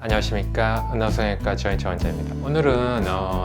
안녕하십니까, 은하성형외과 지원이차 원장입니다. 오늘은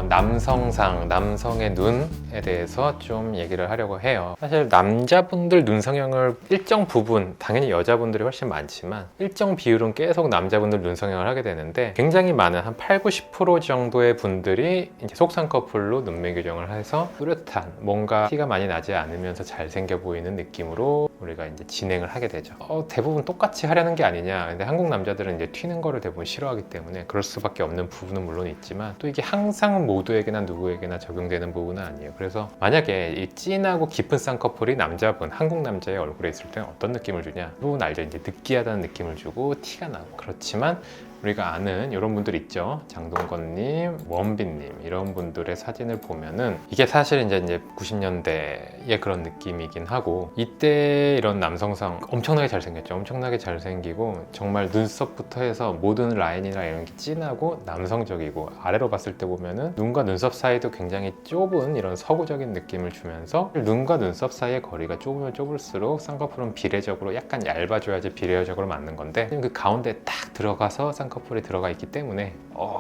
남성상, 남성의 눈에 대해서 좀 얘기를 하려고 해요. 사실 남자분들 눈 성형을 일정 부분, 당연히 여자분들이 훨씬 많지만 일정 비율은 계속 남자분들 눈 성형을 하게 되는데, 굉장히 많은 한 80~90% 정도의 분들이 이제 속상 커플로 눈매 교정을 해서 뚜렷한, 뭔가 티가 많이 나지 않으면서 잘생겨 보이는 느낌으로 우리가 이제 진행을 하게 되죠. 대부분 똑같이 하려는 게 아니냐. 근데 한국 남자들은 이제 튀는 거를 대부분 싫어하기 때문에 그럴 수밖에 없는 부분은 물론 있지만, 또 이게 항상 모두에게나 누구에게나 적용되는 부분은 아니에요. 그래서 만약에 이 진하고 깊은 쌍꺼풀이 남자분, 한국 남자의 얼굴에 있을 때는 어떤 느낌을 주냐? 그 부분 알죠? 이제 느끼하다는 느낌을 주고 티가 나고. 그렇지만 우리가 아는 이런 분들 있죠. 장동건님, 원빈님, 이런 분들의 사진을 보면은 이게 사실 이제 90년대의 그런 느낌이긴 하고, 이때 이런 남성상 엄청나게 잘생겼죠. 엄청나게 잘생기고 정말 눈썹부터 해서 모든 라인이나 이런 게 진하고 남성적이고, 아래로 봤을 때 보면은 눈과 눈썹 사이도 굉장히 좁은 이런 서구적인 느낌을 주면서, 눈과 눈썹 사이의 거리가 좁으면 좁을수록 쌍꺼풀은 비례적으로 약간 얇아져야지 비례적으로 맞는 건데, 그 가운데 딱 들어가서 쌍꺼풀이 들어가 있기 때문에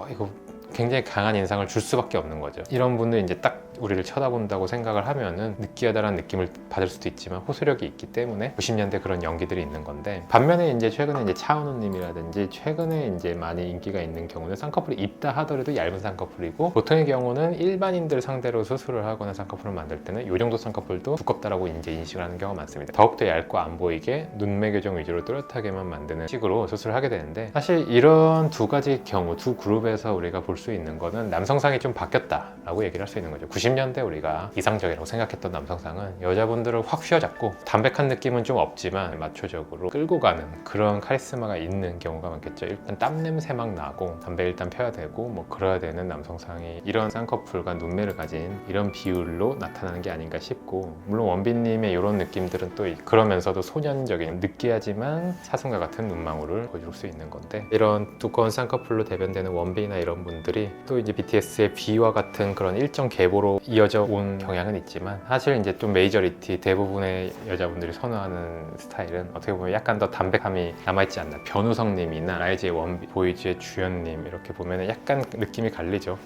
이거 굉장히 강한 인상을 줄 수밖에 없는 거죠. 이런 분들 이제 딱 우리를 쳐다본다고 생각을 하면은 느끼하다라는 느낌을 받을 수도 있지만 호소력이 있기 때문에 90년대 그런 연기들이 있는 건데, 반면에 이제 최근에 이제 차은우님이라든지 최근에 이제 많이 인기가 있는 경우는 쌍꺼풀이 있다 하더라도 얇은 쌍꺼풀이고, 보통의 경우는 일반인들 상대로 수술을 하거나 쌍꺼풀을 만들 때는 이 정도 쌍꺼풀도 두껍다라고 이제 인식을 하는 경우가 많습니다. 더욱더 얇고 안 보이게 눈매 교정 위주로 뚜렷하게만 만드는 식으로 수술을 하게 되는데, 사실 이런 두 가지 경우, 두 그룹에서 우리가 볼 수 있는 거는 남성상이 좀 바뀌었다라고 얘기를 할 수 있는 거죠. 90년대 우리가 이상적이라고 생각했던 남성상은 여자분들을 확 휘어잡고 담백한 느낌은 좀 없지만 마초적으로 끌고 가는 그런 카리스마가 있는 경우가 많겠죠. 일단 땀 냄새 막 나고 담배 일단 펴야 되고 뭐 그래야 되는 남성상이 이런 쌍꺼풀과 눈매를 가진 이런 비율로 나타나는 게 아닌가 싶고, 물론 원빈님의 이런 느낌들은 또 그러면서도 소년적인 느끼하지만 사슴과 같은 눈망울을 보여줄 수 있는 건데, 이런 두꺼운 쌍꺼풀로 대변되는 원빈이나 이런 분들이 또 이제 BTS의 B와 같은 그런 일정 계보로 이어져 온 경향은 있지만, 사실 이제 좀 메이저리티 대부분의 여자분들이 선호하는 스타일은 어떻게 보면 약간 더 담백함이 남아있지 않나. 변우성님이나 라이즈의 원빈, 보이즈의 주연님 이렇게 보면 약간 느낌이 갈리죠.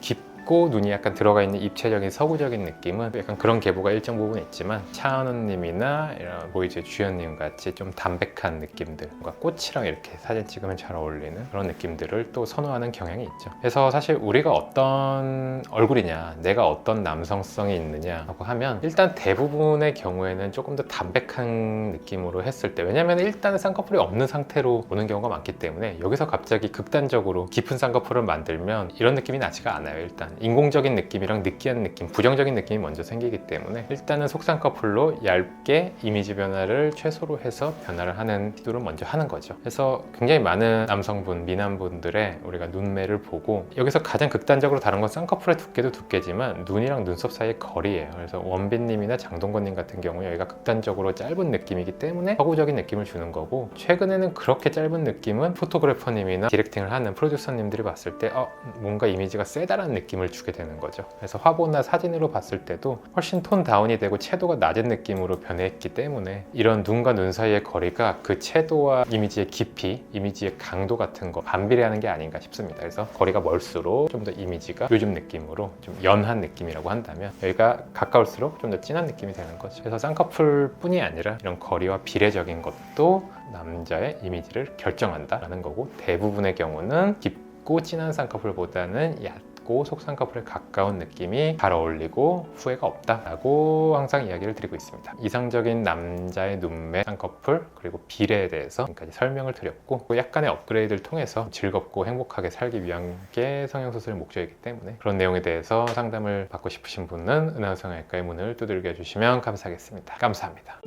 눈이 약간 들어가 있는 입체적인 서구적인 느낌은 약간 그런 계보가 일정 부분 있지만, 차은우님이나 이런 보이즈의 주연님 같이 좀 담백한 느낌들, 뭔가 꽃이랑 이렇게 사진 찍으면 잘 어울리는 그런 느낌들을 또 선호하는 경향이 있죠. 그래서 사실 우리가 어떤 얼굴이냐, 내가 어떤 남성성이 있느냐라고 하면, 일단 대부분의 경우에는 조금 더 담백한 느낌으로 했을 때, 왜냐면 일단 쌍꺼풀이 없는 상태로 오는 경우가 많기 때문에 여기서 갑자기 극단적으로 깊은 쌍꺼풀을 만들면 이런 느낌이 나지가 않아요. 일단 인공적인 느낌이랑 느끼한 느낌, 부정적인 느낌이 먼저 생기기 때문에 일단은 속쌍꺼풀로 얇게 이미지 변화를 최소로 해서 변화를 하는 시도를 먼저 하는 거죠. 그래서 굉장히 많은 남성분, 미남분들의 우리가 눈매를 보고, 여기서 가장 극단적으로 다른 건 쌍꺼풀의 두께도 두께지만 눈이랑 눈썹 사이의 거리예요. 그래서 원빈님이나 장동건님 같은 경우에 여기가 극단적으로 짧은 느낌이기 때문에 서구적인 느낌을 주는 거고, 최근에는 그렇게 짧은 느낌은 포토그래퍼님이나 디렉팅을 하는 프로듀서님들이 봤을 때 뭔가 이미지가 세다라는 느낌을 주게 되는 거죠. 그래서 화보나 사진으로 봤을 때도 훨씬 톤 다운이 되고 채도가 낮은 느낌으로 변했기 때문에 이런 눈과 눈 사이의 거리가 그 채도와 이미지의 깊이, 이미지의 강도 같은 거 반비례하는 게 아닌가 싶습니다. 그래서 거리가 멀수록 좀 더 이미지가 요즘 느낌으로 좀 연한 느낌이라고 한다면, 여기가 가까울수록 좀 더 진한 느낌이 되는 거죠. 그래서 쌍꺼풀 뿐이 아니라 이런 거리와 비례적인 것도 남자의 이미지를 결정한다라는 거고, 대부분의 경우는 깊고 진한 쌍꺼풀보다는 얕고 속쌍꺼풀에 가까운 느낌이 잘 어울리고 후회가 없다라고 항상 이야기를 드리고 있습니다. 이상적인 남자의 눈매, 쌍꺼풀, 그리고 비례에 대해서 지금까지 설명을 드렸고, 약간의 업그레이드를 통해서 즐겁고 행복하게 살기 위한 게 성형수술의 목적이기 때문에, 그런 내용에 대해서 상담을 받고 싶으신 분은 은하성형외과의 문을 두들겨 주시면 감사하겠습니다. 감사합니다.